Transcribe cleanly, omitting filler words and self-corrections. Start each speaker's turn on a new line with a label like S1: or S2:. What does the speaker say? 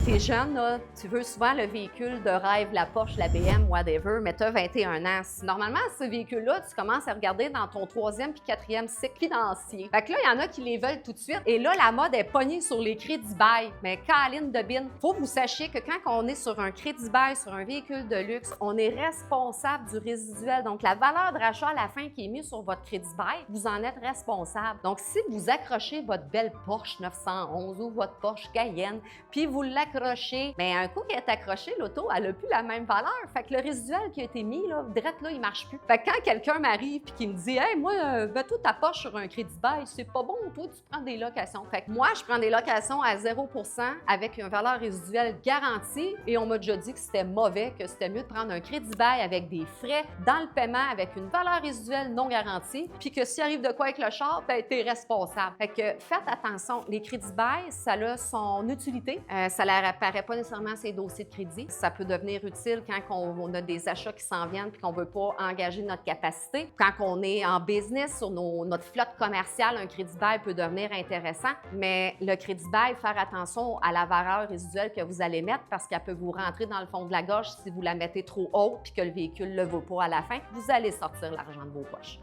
S1: T'es jeune, là, tu veux souvent le véhicule de rêve, la Porsche, la BM, whatever, mais tu as 21 ans. Normalement, ce véhicule-là, tu commences à regarder dans ton 3e puis 4e cycle financier. Fait que là, il y en a qui les veulent tout de suite. Et là, la mode est pognée sur les crédits bail. Mais Caroline Debine, faut que vous sachiez que quand on est sur un crédit bail, sur un véhicule de luxe, on est responsable du résiduel. Donc, la valeur de rachat à la fin qui est mise sur votre crédit bail, vous en êtes responsable. Donc, si vous accrochez votre belle Porsche 911 ou votre Porsche Cayenne, puis vous l'accrochez, bien, un coup qu'elle est accrochée, l'auto, elle n'a plus la même valeur. Fait que le résiduel qui a été mis, là, direct là, il marche plus. Fait que quand quelqu'un m'arrive et qui me dit « Hey, moi, toi, ta Porsche sur un crédit bail, c'est pas bon, toi, tu prends des locations. » Fait que moi, je prends des locations à 0% avec une valeur résiduelle garantie et on m'a déjà dit que c'était mauvais, que c'était mieux de prendre un crédit bail avec des frais dans le paiement, avec une valeur résiduelle non garantie, puis que s'il arrive de quoi avec le char, ben, t'es responsable. Fait que faites attention, les crédits bail, ça a son utilité. Ça n'apparaît pas nécessairement ces dossiers de crédit. Ça peut devenir utile quand on a des achats qui s'en viennent et qu'on ne veut pas engager notre capacité. Quand on est en business, sur notre flotte commerciale, un crédit bail peut devenir intéressant, mais le crédit bail, faire attention à la valeur résiduelle que vous allez mettre parce qu'elle peut vous rentrer dans le fond de la gorge si vous la mettez trop haute puis que le véhicule ne le vaut pas à la fin. Vous allez sortir l'argent de vos poches.